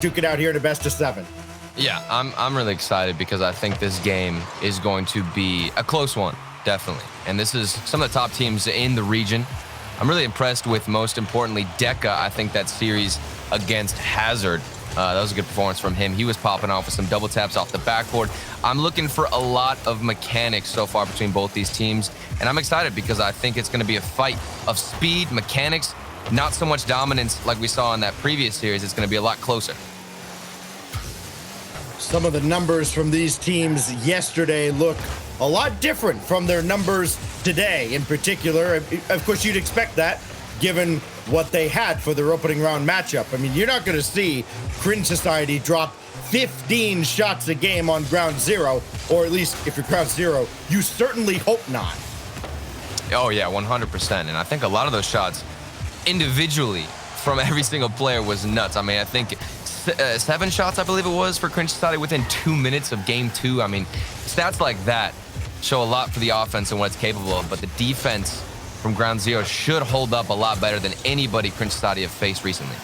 duke it out here in a best of 7. Yeah, I'm really excited because I think this game is going to be a close one, definitely. And this is some of the top teams in the region. I'm really impressed with, most importantly, Deca. I think that series against Hazard, that was a good performance from him. He was popping off with some double taps off the backboard. I'm looking for a lot of mechanics so far between both these teams, and I'm excited because I think it's going to be a fight of speed, mechanics, not so much dominance like we saw in that previous series. It's going to be a lot closer. Some of the numbers from these teams yesterday look a lot different from their numbers today in particular. Of course, you'd expect that given what they had for their opening round matchup. I mean, you're not going to see Cringe Society drop 15 shots a game on ground zero, or at least if you're ground zero, you certainly hope not. Oh yeah, 100%. And I think a lot of those shots individually from every single player was nuts. I mean, I think 7 shots, I believe it was, for Cringe Society within 2 minutes of game 2. I mean, stats like that show a lot for the offense and what it's capable of, but the defense from ground zero should hold up a lot better than anybody Cringe Society have faced recently.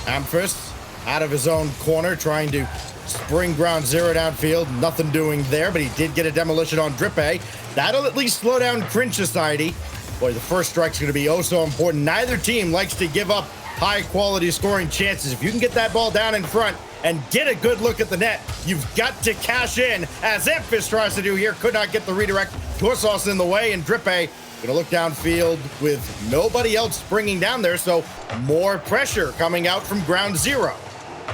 Amphis out of his own corner, trying to spring ground zero downfield. Nothing doing there, but he did get a demolition on Drippe. That'll at least slow down Cringe Society. Boy, the first strike's going to be oh so important. Neither team likes to give up high-quality scoring chances. If you can get that ball down in front and get a good look at the net, you've got to cash in, as Amphis tries to do here. Could not get the redirect. Torsos in the way, and Drippe gonna look downfield with nobody else springing down there, so more pressure coming out from ground zero.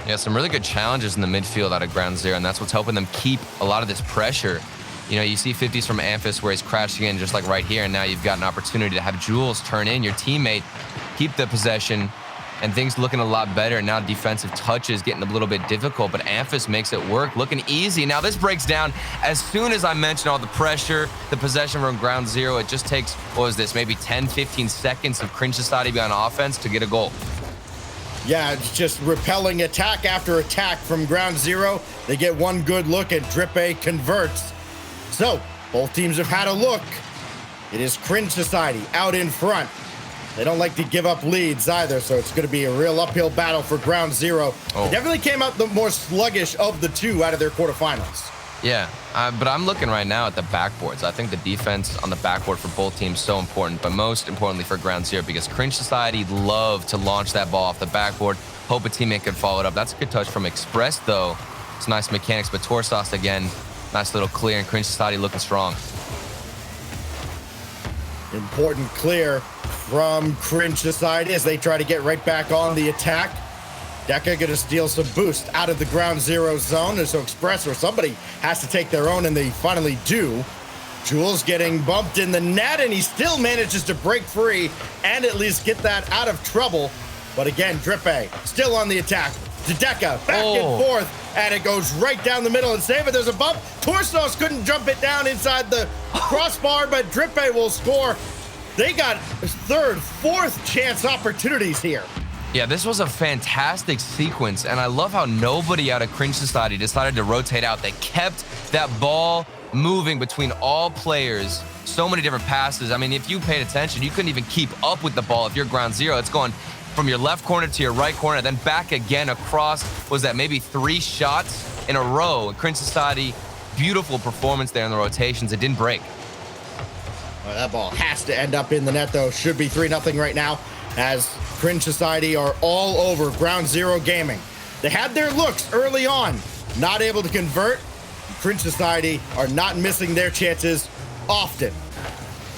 Yeah, some really good challenges in the midfield out of ground zero, and that's what's helping them keep a lot of this pressure. You know, you see 50s from Amphis where he's crashing in just like right here, and now you've got an opportunity to have Jules turn in, your teammate, keep the possession, and things looking a lot better. Now defensive touches getting a little bit difficult, but Amphis makes it work, looking easy. Now this breaks down as soon as I mention all the pressure, the possession from ground zero. It just takes, what was this, maybe 10, 15 seconds of Cringe Society be on offense to get a goal. Yeah, it's just repelling attack after attack from ground zero. They get one good look and Drippe converts. So both teams have had a look. It is Cringe Society out in front. They don't like to give up leads either, so it's going to be a real uphill battle for ground zero. They definitely came out the more sluggish of the two out of their quarterfinals. Yeah, but I'm looking right now at the backboards. I think the defense on the backboard for both teams is so important, but most importantly for ground zero, because Cringe Society love to launch that ball off the backboard, hope a teammate could follow it up. That's a good touch from Express, though. It's nice mechanics, but Torsos again, nice little clear, and Cringe Society looking strong. Important clear from Cringe Society as they try to get right back on the attack. Deca gonna steal some boost out of the ground zero zone, and so Express or somebody has to take their own, and they finally do. Jules getting bumped in the net, and he still manages to break free and at least get that out of trouble. But again, Drippe still on the attack. To Deca, back and forth, and it goes right down the middle and save it. There's a bump. Torsos couldn't jump it down inside the crossbar, but Drippe will score. They got third, fourth chance opportunities here. Yeah, this was a fantastic sequence, and I love how nobody out of Cringe Society decided to rotate out. They kept that ball moving between all players. So many different passes. I mean, if you paid attention, you couldn't even keep up with the ball. If you're ground zero, it's going from your left corner to your right corner, then back again across. Was that maybe 3 shots in a row? Cringe Society, beautiful performance there in the rotations. It didn't break. Well, that ball has to end up in the net, though. Should be 3-0 right now, as Cringe Society are all over ground zero gaming. They had their looks early on, not able to convert. Cringe Society are not missing their chances often.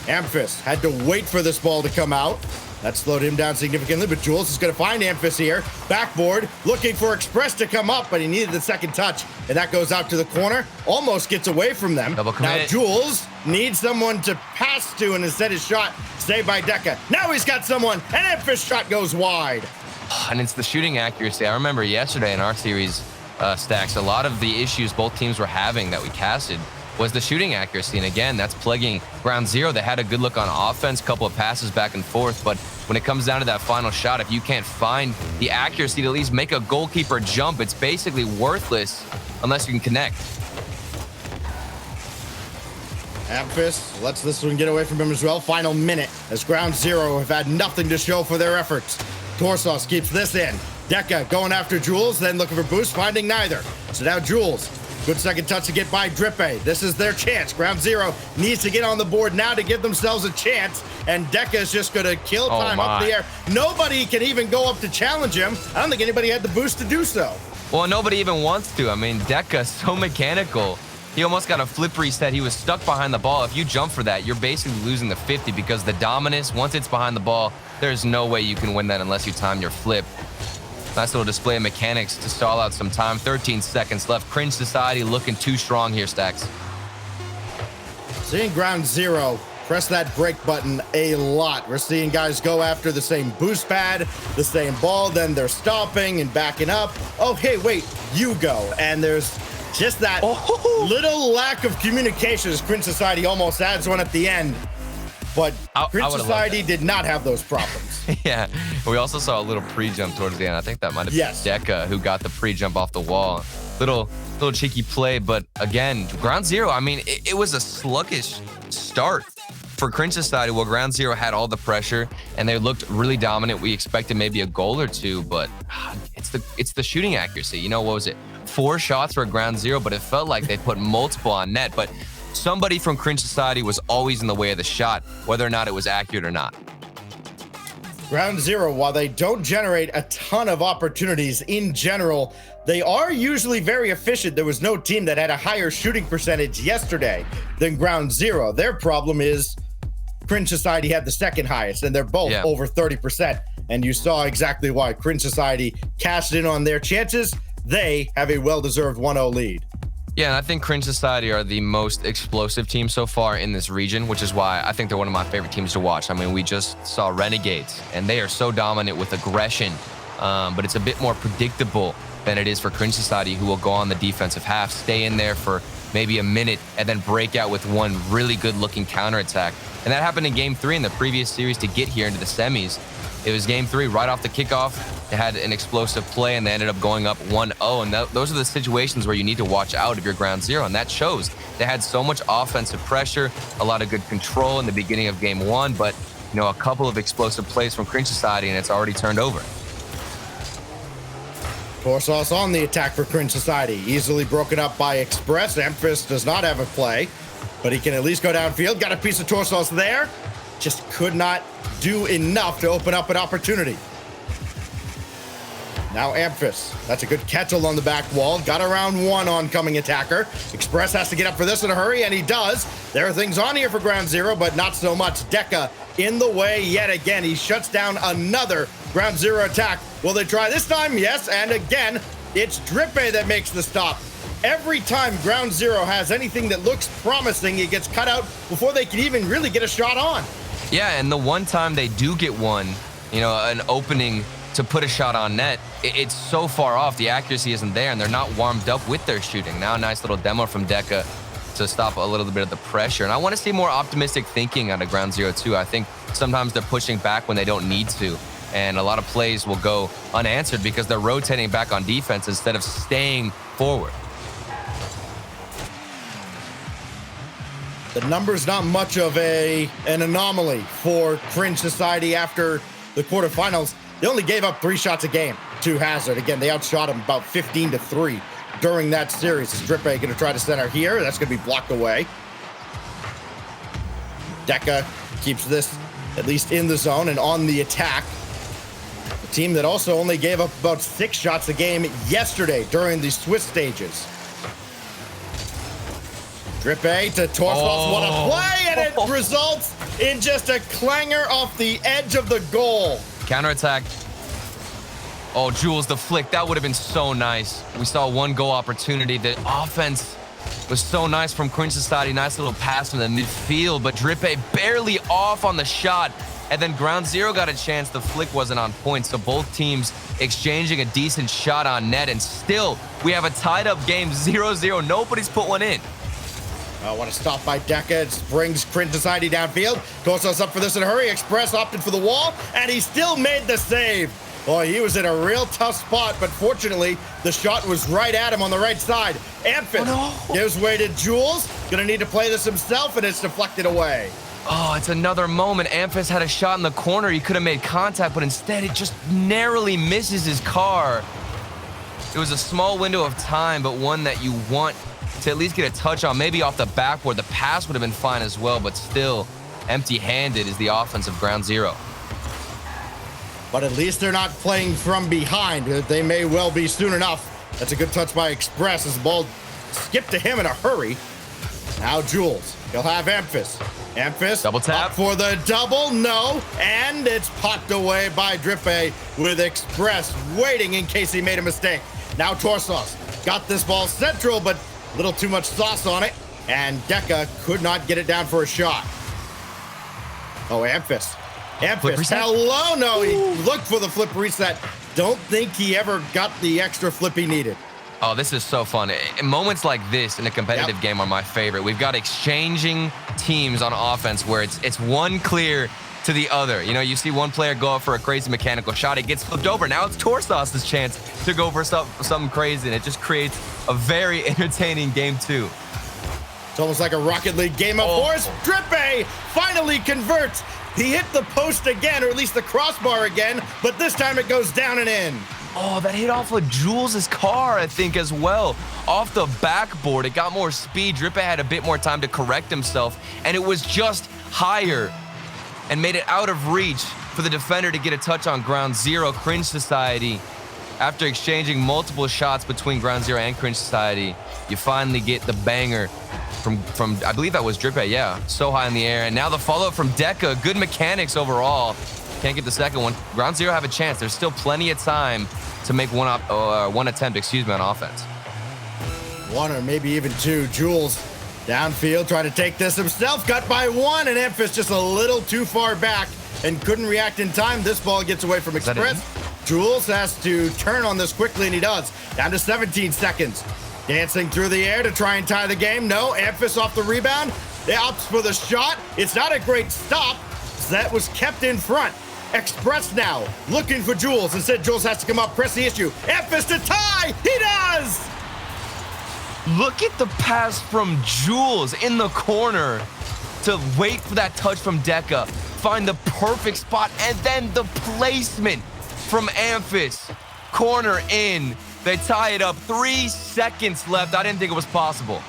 Amphis had to wait for this ball to come out. That slowed him down significantly, but Jules is going to find Amphis here. Backboard, looking for Express to come up, but he needed the second touch, and that goes out to the corner. Almost gets away from them. Double commit. Now Jules needs someone to pass to, and instead his shot saved by Deca. Now he's got someone, and Amphis' shot goes wide. And it's the shooting accuracy. I remember yesterday in our series stacks, a lot of the issues both teams were having that we casted was the shooting accuracy. And again, that's plaguing ground zero. They had a good look on offense, couple of passes back and forth, but when it comes down to that final shot, if you can't find the accuracy to at least make a goalkeeper jump, it's basically worthless unless you can connect. Amphis lets this one get away from him as well. Final minute as ground zero have had nothing to show for their efforts. Torsos keeps this in. Deca going after Jules, then looking for boost, finding neither. So now Jules, good second touch to get by Drippe. This is their chance. Ground Zero needs to get on the board now to give themselves a chance, and Deca is just going to kill time up in the air. Nobody can even go up to challenge him. I don't think anybody had the boost to do so. Well, nobody even wants to. I mean, Deca's so mechanical. He almost got a flip reset. He was stuck behind the ball. If you jump for that, you're basically losing the 50 because the dominance, once it's behind the ball, there's no way you can win that unless you time your flip. Nice little display of mechanics to stall out some time. 13 seconds left. Cringe Society looking too strong here, Stacks. Seeing Ground Zero press that break button a lot. We're seeing guys go after the same boost pad, the same ball, then they're stopping and backing up. Oh, hey, wait, you go. And there's just that little lack of communication as Cringe Society almost adds one at the end. But Cringe Society did not have those problems. Yeah, we also saw a little pre-jump towards the end. I think that might have been Deca who got the pre-jump off the wall. Little cheeky play, but again, Ground Zero, I mean, it was a sluggish start for Cringe Society. Well, Ground Zero had all the pressure and they looked really dominant. We expected maybe a goal or two, but it's the shooting accuracy. You know, what was it? 4 shots for Ground Zero, but it felt like they put multiple on net. But somebody from Cringe Society was always in the way of the shot, whether or not it was accurate or not. Ground Zero, while they don't generate a ton of opportunities in general, they are usually very efficient. There was no team that had a higher shooting percentage yesterday than Ground Zero. Their problem is Cringe Society had the second highest, and they're both over 30%. And you saw exactly why. Cringe Society cashed in on their chances. They have a well-deserved 1-0 lead. Yeah, and I think Cringe Society are the most explosive team so far in this region, which is why I think they're one of my favorite teams to watch. I mean, we just saw Renegades, and they are so dominant with aggression, but it's a bit more predictable than it is for Cringe Society, who will go on the defensive half, stay in there for maybe a minute, and then break out with one really good-looking counterattack. And that happened in Game 3 in the previous series to get here into the semis. It was Game 3, right off the kickoff. They had an explosive play, and they ended up going up 1-0. And those are the situations where you need to watch out if you're Ground Zero, and that shows. They had so much offensive pressure, a lot of good control in the beginning of Game 1, but you know, a couple of explosive plays from Cringe Society, and it's already turned over. Torsos on the attack for Cringe Society. Easily broken up by Express. Amphis does not have a play, but he can at least go downfield. Got a piece of Torsos there. Just could not do enough to open up an opportunity. Now Amphis. That's a good catch along the back wall. Got around one oncoming attacker. Express has to get up for this in a hurry, and he does. There are things on here for Ground Zero, but not so much. Deca in the way yet again. He shuts down another Ground Zero attack. Will they try this time? Yes, and again, it's Drippe that makes the stop. Every time Ground Zero has anything that looks promising, it gets cut out before they can even really get a shot on. Yeah, and the one time they do get one, you know, an opening to put a shot on net, it's so far off. The accuracy isn't there, and they're not warmed up with their shooting. Now a nice little demo from Deca to stop a little bit of the pressure. And I want to see more optimistic thinking out of Ground Zero too. I think sometimes they're pushing back when they don't need to, and a lot of plays will go unanswered because they're rotating back on defense instead of staying forward. The number's not much of an anomaly for Cringe Society after the quarterfinals. They only gave up 3 shots a game to Hazard. Again, they outshot him about 15-3 during that series. Is Drippe going to try to center here? That's going to be blocked away. Deca keeps this at least in the zone and on the attack. A team that also only gave up about 6 shots a game yesterday during the Swiss stages. Drippe to Torsos, what a play, and it results in just a clanger off the edge of the goal. Counterattack. Oh, Jules, the flick, that would have been so nice. We saw one goal opportunity. The offense was so nice from Cringe Society. Nice little pass from the midfield, but Drippe barely off on the shot. And then Ground Zero got a chance. The flick wasn't on point, so both teams exchanging a decent shot on net, and still we have a tied up game 0-0. Nobody's put one in. What a stop by Deca. It brings Cringe Society downfield. Torsos up for this in a hurry. Express opted for the wall, and he still made the save. Boy, he was in a real tough spot, but fortunately, the shot was right at him on the right side. Amphis gives way to Jules. Gonna need to play this himself, and it's deflected away. Oh, it's another moment. Amphis had a shot in the corner. He could have made contact, but instead it just narrowly misses his car. It was a small window of time, but one that you want to at least get a touch on, maybe off the backboard. The pass would have been fine as well, but still empty-handed is the offense of Ground Zero. But at least they're not playing from behind. They may well be soon enough. That's a good touch by Express as the ball skipped to him in a hurry. Now Jules, he'll have Amphis. Amphis double tap up for the double, no, and it's popped away by Drippe with Express waiting in case he made a mistake. Now Torsos got this ball central, but a little too much sauce on it, and Deca could not get it down for a shot. Oh, Amphis. Amphis, hello, no, he looked for the flip reset. Don't think he ever got the extra flip he needed. Oh, this is so fun. Moments like this in a competitive game are my favorite. We've got exchanging teams on offense where it's one clear to the other. You know, you see one player go up for a crazy mechanical shot, it gets flipped over. Now it's Torsos' chance to go for something crazy, and it just creates a very entertaining game too. It's almost like a Rocket League game of horse. Drippe finally converts. He hit the post again, or at least the crossbar again, but this time it goes down and in. Oh, that hit off of Jules' car, I think, as well. Off the backboard, it got more speed. Drippe had a bit more time to correct himself, and it was just higher and made it out of reach for the defender to get a touch on Ground Zero. Cringe Society, after exchanging multiple shots between Ground Zero and Cringe Society, you finally get the banger from I believe that was Drippe, yeah, so high in the air. And now the follow-up from Deca, good mechanics overall. Can't get the second one. Ground Zero have a chance. There's still plenty of time to make one attempt, on offense. One or maybe even two. Jules downfield trying to take this himself. Got by one, and Amphis just a little too far back and couldn't react in time. This ball gets away from Express. Jules has to turn on this quickly, and he does. Down to 17 seconds. Dancing through the air to try and tie the game. No, Amphis off the rebound. They opts for the shot. It's not a great stop. That was kept in front. Express now looking for Jules. Instead, Jules has to come up, press the issue. Amphis to tie. He does. Look at the pass from Jules in the corner to wait for that touch from Deca, find the perfect spot, and then the placement from Amphis. Corner in. They tie it up. 3 seconds left. I didn't think it was possible.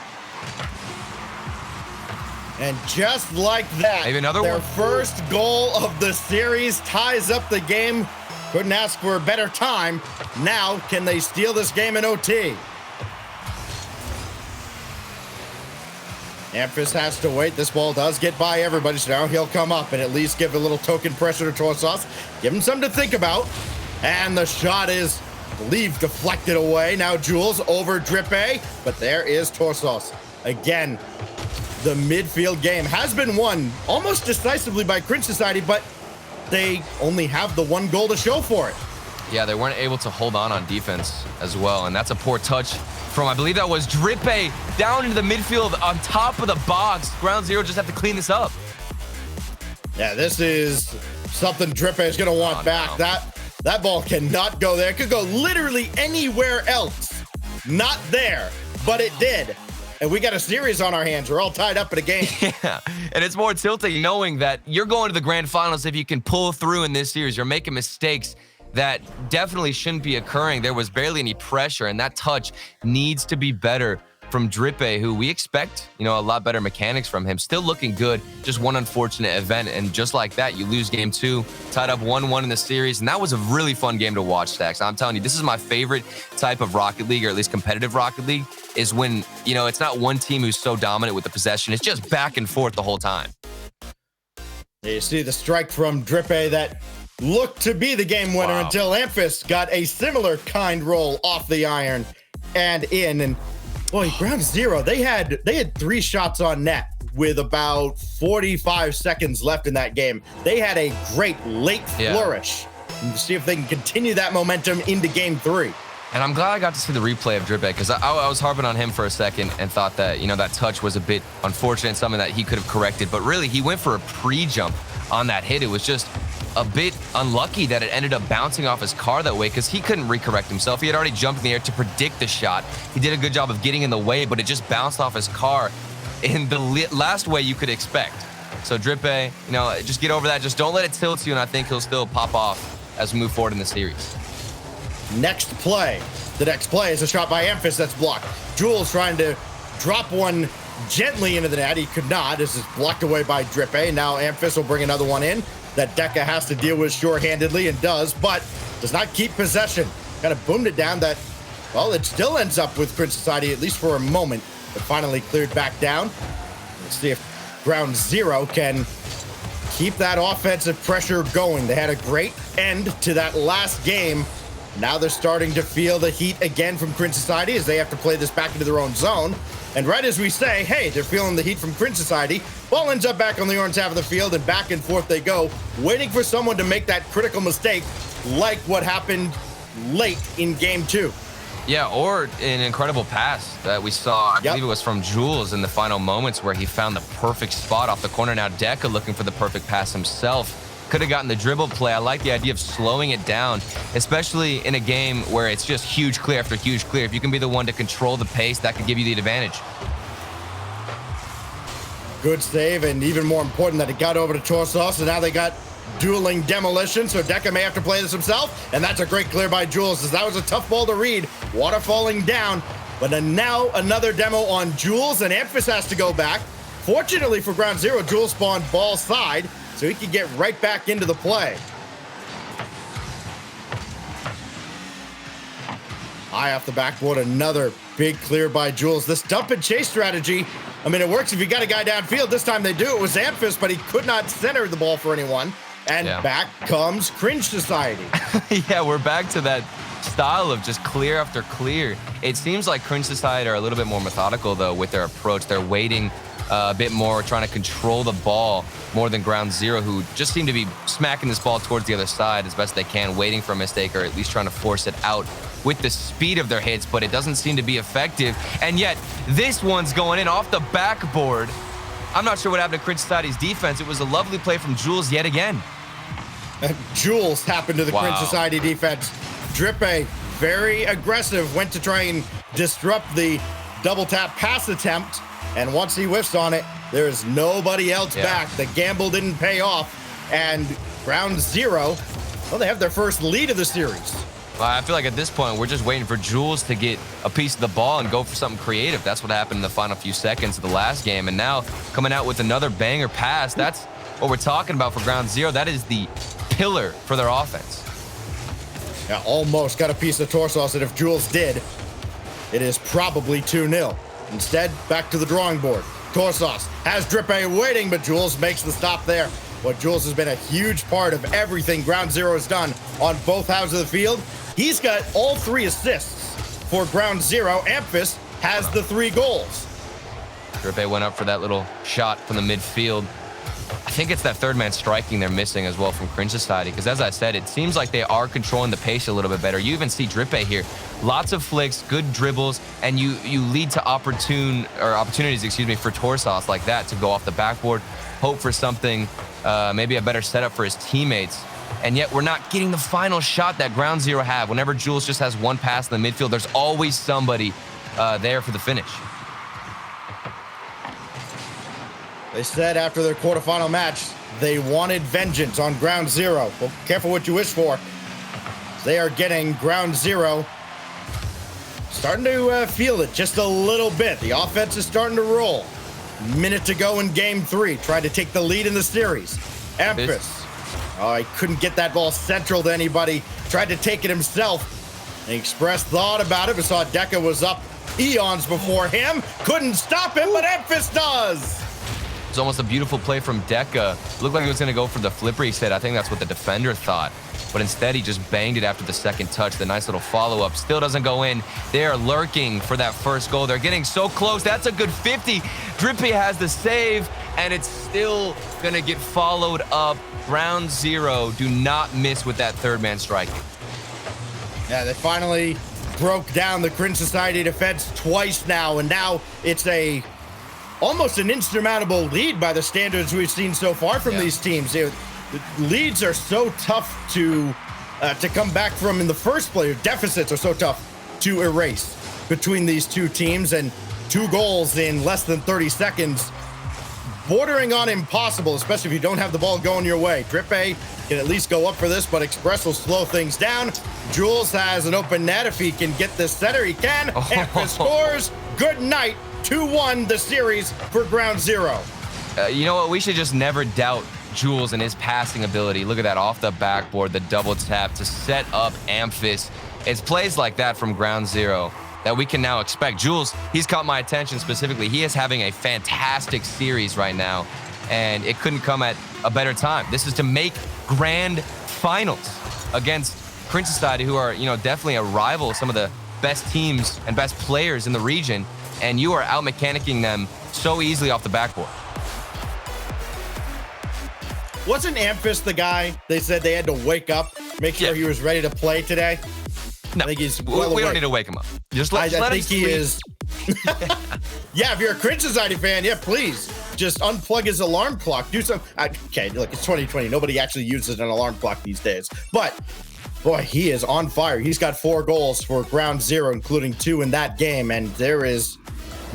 And just like that, maybe another their one. First goal of the series ties up the game. Couldn't ask for a better time. Now, can they steal this game in OT? Amphis has to wait. This ball does get by everybody, so now he'll come up and at least give a little token pressure to Torsos. Give him something to think about. And the shot is, I believe, deflected away. Now Jules over Drippe, but there is Torsos. Again, the midfield game has been won almost decisively by Cringe Society, but they only have the one goal to show for it. Yeah, they weren't able to hold on defense as well, and that's a poor touch from, I believe that was Drippe, down into the midfield on top of the box. Ground Zero just have to clean this up. Yeah, this is something Drippe is going to want back. No. That ball cannot go there. It could go literally anywhere else. Not there, but it did. And we got a series on our hands. We're all tied up in a game. Yeah, and it's more tilting knowing that you're going to the grand finals if you can pull through in this series. You're making mistakes that definitely shouldn't be occurring. There was barely any pressure, and that touch needs to be better from Drippe, who we expect, a lot better mechanics from him. Still looking good, just one unfortunate event, and just like that, you lose game 2, tied up 1-1 in the series, and that was a really fun game to watch, Stacks. I'm telling you, this is my favorite type of Rocket League, or at least competitive Rocket League, is when, it's not one team who's so dominant with the possession. It's just back and forth the whole time. You see the strike from Drippe that looked to be the game winner until Amphis got a similar kind roll off the iron and in. And boy, Ground Zero, they had 3 shots on net with about 45 seconds left in that game. They had a great late flourish. And to see if they can continue that momentum into game 3. And I'm glad I got to see the replay of Drippe, because I was harping on him for a second and thought that, that touch was a bit unfortunate, something that he could have corrected. But really, he went for a pre-jump on that hit. It was just a bit unlucky that it ended up bouncing off his car that way, because he couldn't recorrect himself. He had already jumped in the air to predict the shot. He did a good job of getting in the way, but it just bounced off his car in the last way you could expect. So Drippe, you know, just get over that. Just don't let it tilt you, and I think he'll still pop off as we move forward in the series. Next play. The next play is a shot by Amphis that's blocked. Jules trying to drop one gently into the net. He could not. This is blocked away by Drippe. Now Amphis will bring another one in that Deca has to deal with sure-handedly and does, but does not keep possession. Kind of boomed it down that, well, it still ends up with Cringe Society, at least for a moment, but finally cleared back down. Let's see if Ground Zero can keep that offensive pressure going. They had a great end to that last game. Now they're starting to feel the heat again from Cringe Society as they have to play this back into their own zone. And right as we say, hey, they're feeling the heat from Cringe Society, ball ends up back on the orange half of the field, and back and forth they go, waiting for someone to make that critical mistake like what happened late in game 2. Yeah, or an incredible pass that we saw. I believe it was from Jules in the final moments where he found the perfect spot off the corner. Now Deca looking for the perfect pass himself. Could have gotten the dribble play. I like the idea of slowing it down, especially in a game where it's just huge clear after huge clear. If you can be the one to control the pace, that could give you the advantage. Good save, and even more important that it got over to Torsos, and now they got dueling demolition, so Deca may have to play this himself, and that's a great clear by Jules, as that was a tough ball to read. Water falling down, but now another demo on Jules, and Amphis has to go back. Fortunately for Ground Zero, Jules spawned ball side, so he can get right back into the play. High off the backboard, another big clear by Jules. This dump and chase strategy, I mean, it works if you got a guy downfield. This time they do. It was Amphis, but he could not center the ball for anyone. And back comes Cringe Society. Yeah, we're back to that style of just clear after clear. It seems like Cringe Society are a little bit more methodical, though, with their approach. They're waiting a bit more, trying to control the ball more than Ground Zero, who just seem to be smacking this ball towards the other side as best they can, waiting for a mistake or at least trying to force it out with the speed of their hits, but it doesn't seem to be effective. And yet, this one's going in off the backboard. I'm not sure what happened to Cringe Society's defense. It was a lovely play from Jules yet again. Jules happened to the Cringe Society defense. Drippe, very aggressive, went to try and disrupt the double tap pass attempt. And once he whiffs on it, there is nobody else back. The gamble didn't pay off. And Ground Zero, well, they have their first lead of the series. Well, I feel like at this point, we're just waiting for Jules to get a piece of the ball and go for something creative. That's what happened in the final few seconds of the last game. And now coming out with another banger pass, that's what we're talking about for Ground Zero. That is the pillar for their offense. Yeah, almost got a piece of Torsos, and if Jules did, it is probably 2-0. Instead, back to the drawing board. Torsos has Drippe waiting, but Jules makes the stop there. Well, Jules has been a huge part of everything Ground Zero has done on both halves of the field. He's got all 3 assists for Ground Zero. Amphis has the 3 goals. Drippe went up for that little shot from the midfield. I think it's that third man striking they're missing as well from Cringe Society, because as I said, it seems like they are controlling the pace a little bit better. You even see Drippe here. Lots of flicks, good dribbles, and you lead to opportunities, for Torsos like that to go off the backboard, hope for something, maybe a better setup for his teammates. And yet we're not getting the final shot that Ground Zero have. Whenever Jules just has one pass in the midfield, there's always somebody there for the finish. They said after their quarterfinal match, they wanted vengeance on Ground Zero. Well, careful what you wish for. They are getting Ground Zero starting to feel it just a little bit. The offense is starting to roll. Minute to go in game 3. Tried to take the lead in the series. Amphis. Oh, he couldn't get that ball central to anybody. Tried to take it himself. And he expressed thought about it, but saw Deca was up eons before him. Couldn't stop him, but Amphis does. It's almost a beautiful play from Deca. Looked like he was going to go for the flipper, he said. I think that's what the defender thought. But instead, he just banged it after the second touch. The nice little follow-up still doesn't go in. They are lurking for that first goal. They're getting so close. That's a good 50. Drippe has the save, and it's still going to get followed up. Ground Zero, do not miss with that third man striking. Yeah, they finally broke down the Cringe Society defense twice now, and now it's almost an insurmountable lead by the standards we've seen so far from these teams. The leads are so tough to come back from in the first place. Deficits are so tough to erase between these two teams, and 2 goals in less than 30 seconds bordering on impossible, especially if you don't have the ball going your way. Drippe can at least go up for this, but Express will slow things down. Jules has an open net. If he can get the center, he can. Amphis scores. Good night. 2-1 the series for ground zero. You know what? We should just never doubt Jules and his passing ability. Look at that off the backboard, the double tap to set up Amphis. It's plays like that from ground zero that we can now expect. Jules, he's caught my attention specifically. He is having a fantastic series right now, and it couldn't come at a better time. This is to make grand finals against Cringe Society, who are, definitely a rival, some of the best teams and best players in the region, and you are out-mechanicking them so easily off the backboard. Wasn't Amphis the guy they said they had to wake up, make sure he was ready to play today? No, I think he's we don't need to wake him up. Just let I him think sleep. he is. Yeah, if you're a Cringe Society fan, yeah, please just unplug his alarm clock. Do some. Okay, look, it's 2020. Nobody actually uses an alarm clock these days. But boy, he is on fire. He's got 4 goals for ground zero, including 2 in that game, and there is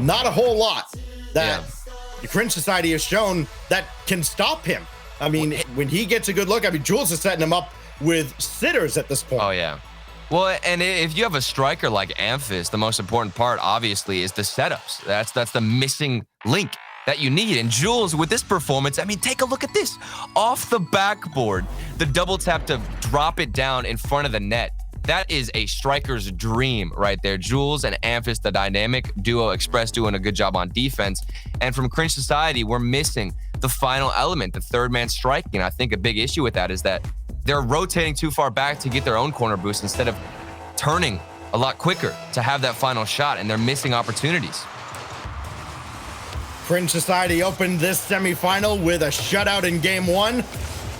not a whole lot that the Cringe Society has shown that can stop him. I mean, when he gets a good look, I mean, Jules is setting him up with sitters at this point. Oh, yeah. Well, and if you have a striker like Amphis, the most important part, obviously, is the setups. That's the missing link that you need. And Jules, with this performance, I mean, take a look at this. Off the backboard, the double tap to drop it down in front of the net. That is a striker's dream right there. Jules and Amphis, the dynamic duo, Express doing a good job on defense. And from Cringe Society, we're missing the final element, the third man striking. I think a big issue with that is that they're rotating too far back to get their own corner boost instead of turning a lot quicker to have that final shot, and they're missing opportunities. Cringe Society opened this semifinal with a shutout in game 1,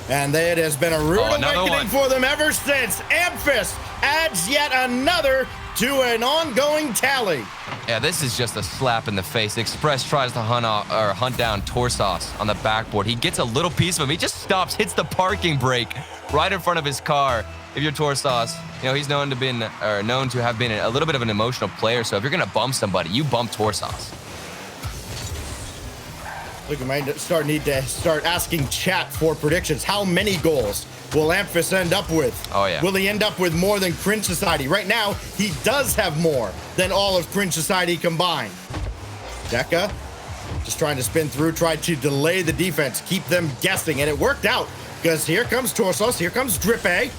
and it has been a rude awakening for them ever since. Amphis adds yet another to an ongoing tally. Yeah, this is just a slap in the face. Express tries to hunt down Torsos on the backboard. He gets a little piece of him. He just stops, hits the parking brake right in front of his car. If you're Torsos, he's known to have been a little bit of an emotional player. So if you're gonna bump somebody, you bump Torsos. Look, we might need to start asking chat for predictions. How many goals will Amphis end up with? Oh, yeah. Will he end up with more than Cringe Society? Right now, he does have more than all of Cringe Society combined. Deca just trying to spin through, tried to delay the defense, keep them guessing, and it worked out because here comes Torsos, here comes Drippe.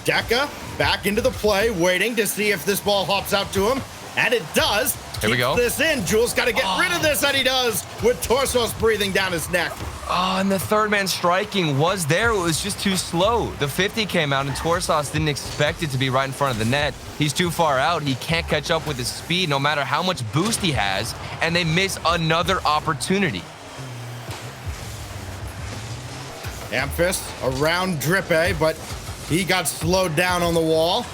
Deca back into the play, waiting to see if this ball hops out to him, and it does. Here we go. This in. Jules got to get rid of this, and he does with Torsos breathing down his neck. Oh, and the third man striking was there. It was just too slow. The 50 came out, and Torsos didn't expect it to be right in front of the net. He's too far out. He can't catch up with his speed, no matter how much boost he has, and they miss another opportunity. Amphis around Drippe, but he got slowed down on the wall.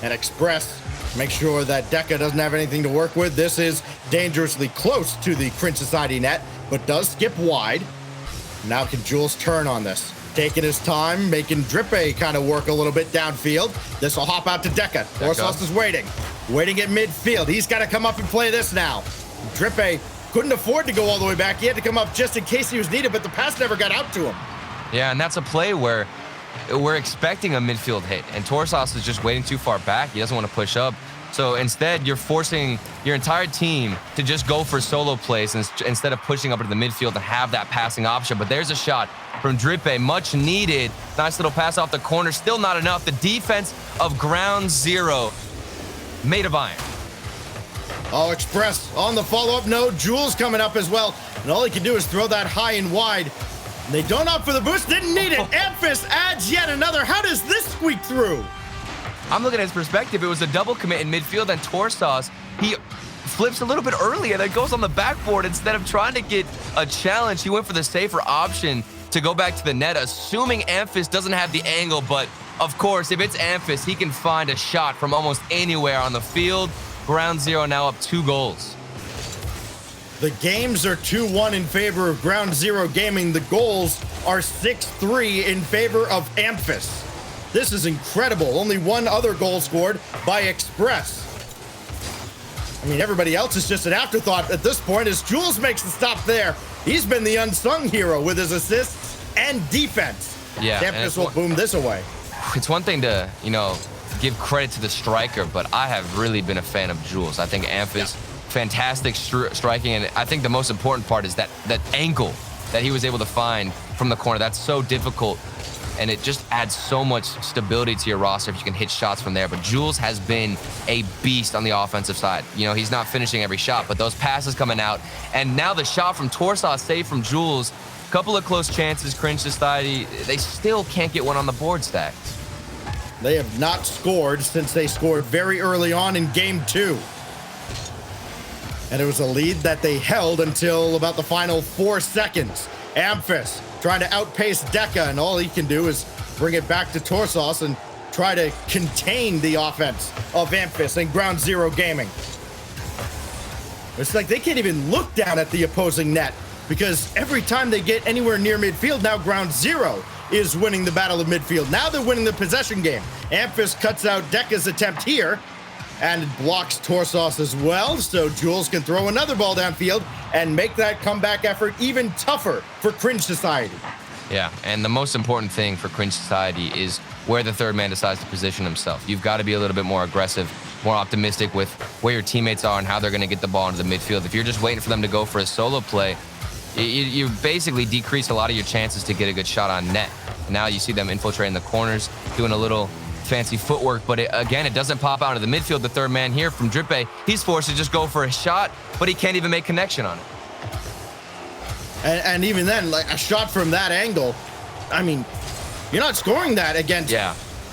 And Express make sure that Deca doesn't have anything to work with. This is dangerously close to the Cringe Society net, but does skip wide. Now can Jules turn on this? Taking his time, making Drippe kind of work a little bit downfield. This will hop out to Deca. Torsos is waiting at midfield. He's got to come up and play this now. Drippe couldn't afford to go all the way back. He had to come up just in case he was needed, but the pass never got out to him. Yeah, and that's a play where we're expecting a midfield hit, and Torsos is just waiting too far back. He doesn't want to push up. So instead, you're forcing your entire team to just go for solo plays instead of pushing up into the midfield and have that passing option. But there's a shot from Drippe, much needed. Nice little pass off the corner, still not enough. The defense of ground zero, made of iron. Oh, Express on the follow-up. No, Jules coming up as well. And all he can do is throw that high and wide. They don't opt for the boost, didn't need it. Amphis adds yet another. How does this squeak through? I'm looking at his perspective. It was a double commit in midfield, and Torsos, he flips a little bit early and then goes on the backboard. Instead of trying to get a challenge, he went for the safer option to go back to the net, assuming Amphis doesn't have the angle. But of course, if it's Amphis, he can find a shot from almost anywhere on the field. Ground zero now up 2 goals. The games are 2-1 in favor of Ground Zero Gaming. The goals are 6-3 in favor of Amphis. This is incredible. Only one other goal scored by Express. I mean, everybody else is just an afterthought at this point as Jules makes the stop there. he's been the unsung hero with his assists and defense. Yeah, Amphiss will boom this away. It's one thing to, give credit to the striker, but I have really been a fan of Jules. I think Amphiss, fantastic striking, and I think the most important part is that angle that he was able to find from the corner. That's so difficult, and it just adds so much stability to your roster if you can hit shots from there. But Jules has been a beast on the offensive side. He's not finishing every shot, but those passes coming out, and now the shot from Torsos saved from Jules. Couple of close chances, Cringe Society, they still can't get one on the board stacks. They have not scored since they scored very early on in game 2. And it was a lead that they held until about the final 4 seconds. Amphiss trying to outpace Deca, and all he can do is bring it back to Torsos and try to contain the offense of Amphiss and Ground Zero Gaming. It's like they can't even look down at the opposing net, because every time they get anywhere near midfield, now Ground Zero is winning the battle of midfield. Now they're winning the possession game. Amphiss cuts out Deca's attempt here and blocks Torsos as well, so Jules can throw another ball downfield and make that comeback effort even tougher for Cringe Society. Yeah, and the most important thing for Cringe Society is where the third man decides to position himself. You've got to be a little bit more aggressive, more optimistic with where your teammates are and how they're going to get the ball into the midfield. If you're just waiting for them to go for a solo play, you basically decrease a lot of your chances to get a good shot on net. Now you see them infiltrating the corners, doing a little fancy footwork, but again, it doesn't pop out of the midfield. The third man here from Drippe, he's forced to just go for a shot, but he can't even make connection on it. And even then, like a shot from that angle, I mean, you're not scoring that against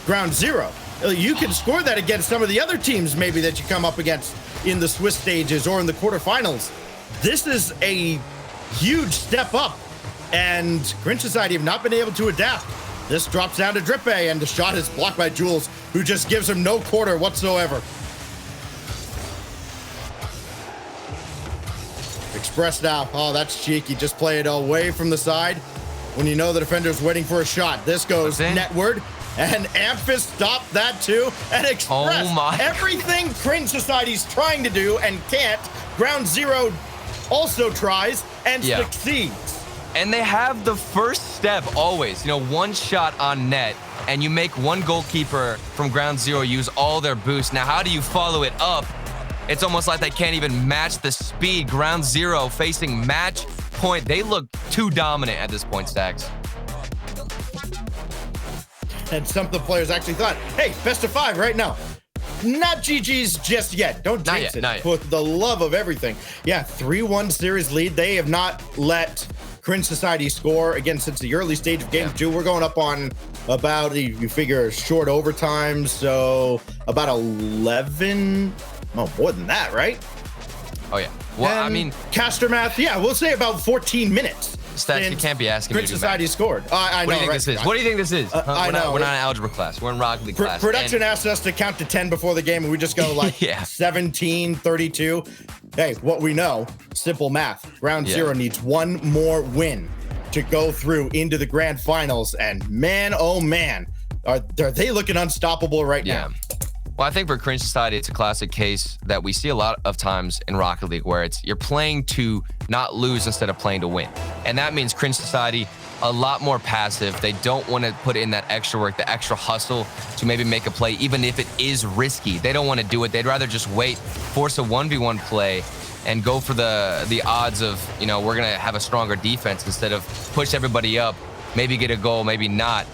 Ground Zero. You can score that against some of the other teams maybe that you come up against in the Swiss stages or in the quarterfinals. This is a huge step up, and Cringe Society have not been able to adapt. This drops down to Drippe, and the shot is blocked by Jules, who just gives him no quarter whatsoever. Express now. Oh, that's cheeky. Just play it away from the side when you know the defender's waiting for a shot. This goes netward, and Amphiss stopped that too. And Express, everything Cringe Society's trying to do and can't, Ground Zero also tries and succeeds. And they have the first step always, one shot on net, and you make one goalkeeper from Ground Zero use all their boost. Now, how do you follow it up? It's almost like they can't even match the speed. Ground Zero facing match point. They look too dominant at this point, Stacks. And some of the players actually thought, hey, best of 5 right now. Not GG's just yet. Don't jinx it. For the love of everything. Yeah, 3-1 series lead. They have not let Cringe Society score again since the early stage of game 2. We're going up on about, you figure, short overtime, so about 11. Oh, more than that, right? Oh, yeah. Well, and I mean, caster math, we'll say about 14 minutes. Stacks, you can't be asking me to do math. Society scored. I know, What do you think this is? What do you think this is? I know. We're not in algebra class. We're in Rocket League class. Production asked us to count to 10 before the game, and we just go like 17, 32. Hey, what we know, simple math. Ground Zero needs one more win to go through into the grand finals, and man, oh man, are they looking unstoppable right now? Well, I think for Cringe Society, it's a classic case that we see a lot of times in Rocket League where you're playing to not lose instead of playing to win. And that means Cringe Society, a lot more passive. They don't want to put in that extra work, the extra hustle to maybe make a play, even if it is risky. They don't want to do it. They'd rather just wait, force a 1v1 play, and go for the odds of, we're going to have a stronger defense instead of push everybody up, maybe get a goal, maybe not.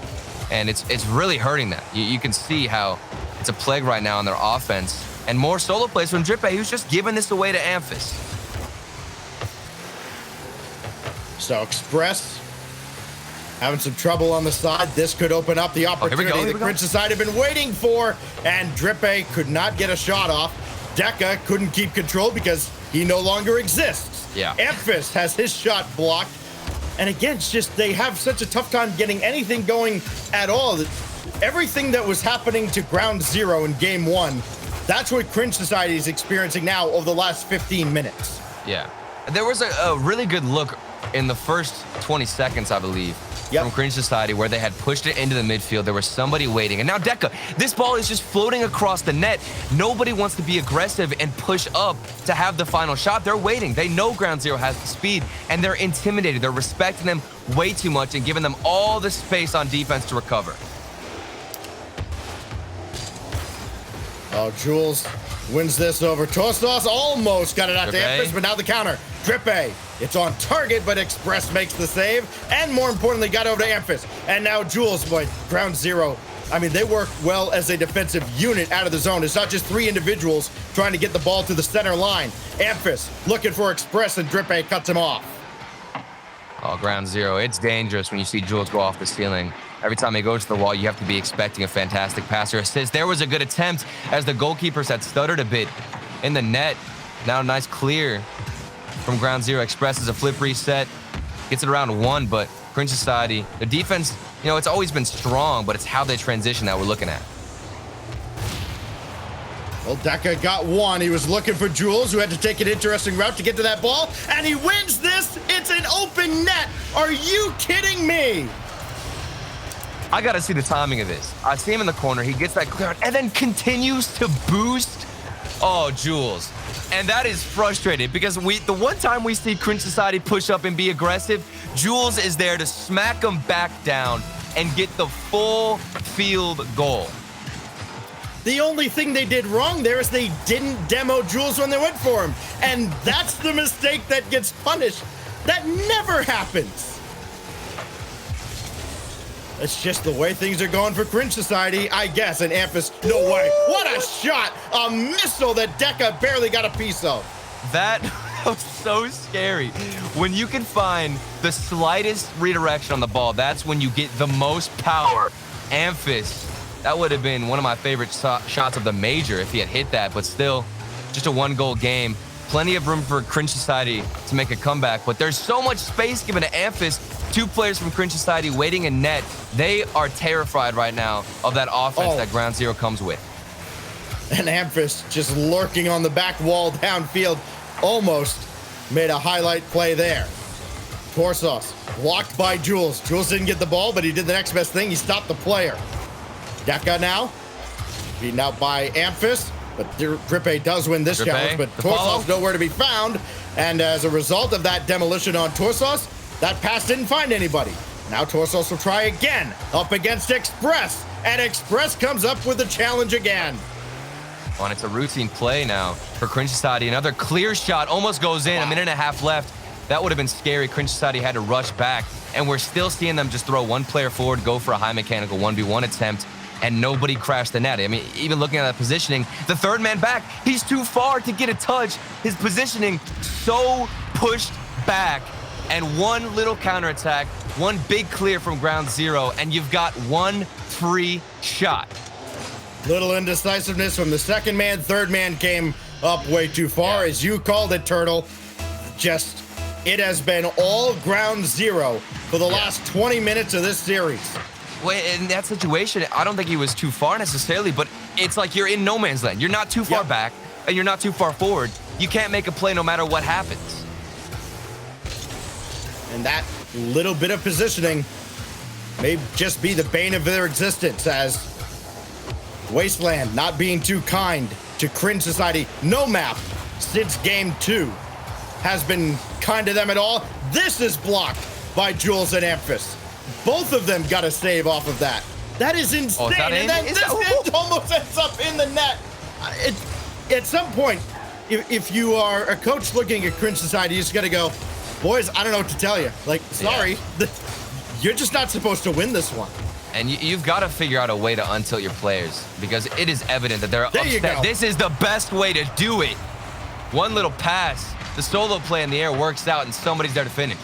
And it's really hurting that. You can see how it's a plague right now on their offense. And more solo plays from Drippe, who's just giving this away to Amphiss. So Express having some trouble on the side. This could open up the opportunity the Cringe Society have been waiting for. And Drippe could not get a shot off. Deca couldn't keep control because he no longer exists. Amphiss has his shot blocked. And again, it's just they have such a tough time getting anything going at all. Everything that was happening to Ground Zero in game 1, that's what Cringe Society is experiencing now over the last 15 minutes. Yeah. There was a really good look in the first 20 seconds, I believe, from Cringe Society where they had pushed it into the midfield. There was somebody waiting. And now Deca, this ball is just floating across the net. Nobody wants to be aggressive and push up to have the final shot. They're waiting. They know Ground Zero has the speed, and they're intimidated. They're respecting them way too much and giving them all the space on defense to recover. Oh, Jules wins this over. Torsos almost got it out to Empress, but now the counter. Drippe, it's on target, but Express makes the save, and more importantly, got over to Empress. And now Jules, boy, Ground Zero. I mean, they work well as a defensive unit out of the zone. It's not just three individuals trying to get the ball to the center line. Empress looking for Express, and Drippe cuts him off. Oh, Ground Zero, it's dangerous when you see Jules go off the ceiling. Every time he goes to the wall, you have to be expecting a fantastic pass or assist. There was a good attempt as the goalkeepers had stuttered a bit in the net. Now a nice clear from Ground Zero. Express is a flip reset. Gets it around one, but Cringe Society, the defense, you know, it's always been strong, but it's how they transition that we're looking at. Well, Deca got one. He was looking for Jules, who had to take an interesting route to get to that ball, and he wins this. It's an open net. Are you kidding me? I got to see the timing of this. I see him in the corner. He gets that clear and then continues to boost. Oh, Jules. And that is frustrating because the one time we see Cringe Society push up and be aggressive, Jules is there to smack them back down and get the full field goal. The only thing they did wrong there is they didn't demo Jules when they went for him. And that's the mistake that gets punished. That never happens. It's just the way things are going for Cringe Society, I guess. And Amphis, no way. What a shot. A missile that Deca barely got a piece of. That was so scary. When you can find the slightest redirection on the ball, that's when you get the most power. Amphis, that would have been one of my favorite shots of the major if he had hit that, but still, just a one-goal game. Plenty of room for Cringe Society to make a comeback, but there's so much space given to Amphis. Two players from Cringe Society waiting in net. They are terrified right now of that offense that Ground Zero comes with. And Amphis just lurking on the back wall downfield. Almost made a highlight play there. Torsos blocked by Jules. Jules didn't get the ball, but he did the next best thing. He stopped the player. Deca now beaten out by Amphis, but Drippe does win this challenge, but Torsos nowhere to be found. And as a result of that demolition on Torsos, that pass didn't find anybody. Now Torsos will try again, up against Express, and Express comes up with the challenge again. Oh, and it's a routine play now for Cringe Society. Another clear shot, almost goes in, a minute and a half left. That would have been scary. Cringe Society had to rush back, and we're still seeing them just throw one player forward, go for a high mechanical 1v1 attempt, and nobody crashed the net. I mean, even looking at that positioning, the third man back, he's too far to get a touch. His positioning so pushed back, and one little counterattack, one big clear from Ground Zero, and you've got one free shot. Little indecisiveness from the second man. Third man came up way too far, as you called it, Turtle. Just, it has been all Ground Zero for the last 20 minutes of this series. Well, in that situation, I don't think he was too far necessarily, but it's like you're in no man's land. You're not too far back, and you're not too far forward. You can't make a play no matter what happens. And that little bit of positioning may just be the bane of their existence, as Wasteland not being too kind to Cringe Society. No map since game 2 has been kind to them at all. This is blocked by Jules and Amphis. Both of them got a save off of that. That is insane. And then this almost ends up in the net. At some point, if you are a coach looking at Cringe Society, you just got to go, boys, I don't know what to tell you. Like, sorry, you're just not supposed to win this one. And you've got to figure out a way to untilt your players, because it is evident that they're upset. This is the best way to do it. One little pass, the solo play in the air works out, and somebody's there to finish.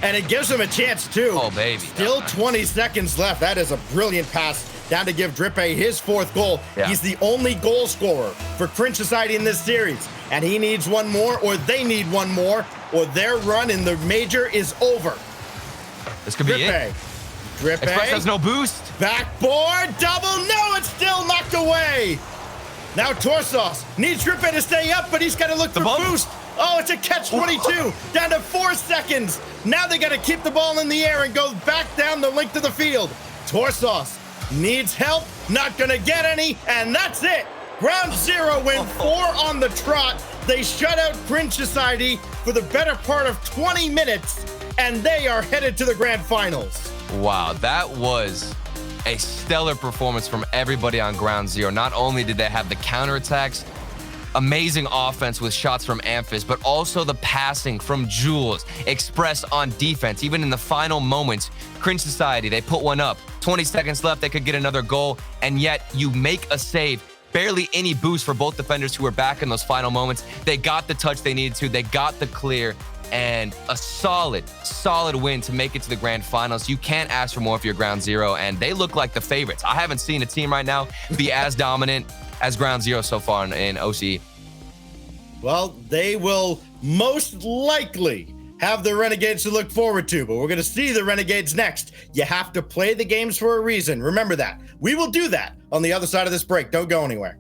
And it gives him a chance, too. Oh, baby. Still 20 seconds left. That is a brilliant pass down to give Drippe his 4th goal. Yeah. He's the only goal scorer for Cringe Society in this series. And he needs one more, or they need one more, or their run in the major is over. This could be it. Drippe. Express has no boost. Backboard, double, no, it's still knocked away. Now Torsos needs Drippin to stay up, but he's got to look for boost. Oh, it's a catch-22, down to 4 seconds. Now they got to keep the ball in the air and go back down the length of the field. Torsos needs help, not gonna get any, and that's it. Ground Zero win 4 on the trot. They shut out Cringe Society for the better part of 20 minutes, and they are headed to the grand finals. Wow, that was a stellar performance from everybody on Ground Zero. Not only did they have the counterattacks, amazing offense with shots from Amphis, but also the passing from Jules, Express on defense. Even in the final moments, Cringe Society, they put one up. 20 seconds left, they could get another goal, and yet you make a save. Barely any boost for both defenders who were back in those final moments. They got the touch they needed to, they got the clear, and a solid win to make it to the grand finals. You can't ask for more if you're Ground Zero, and they look like the favorites. I haven't seen a team right now be as dominant as Ground Zero so far in OCE. Well, they will most likely have the Renegades to look forward to, but we're going to see the Renegades next. You have to play the games for a reason. Remember that. We will do that on the other side of this break. Don't go anywhere.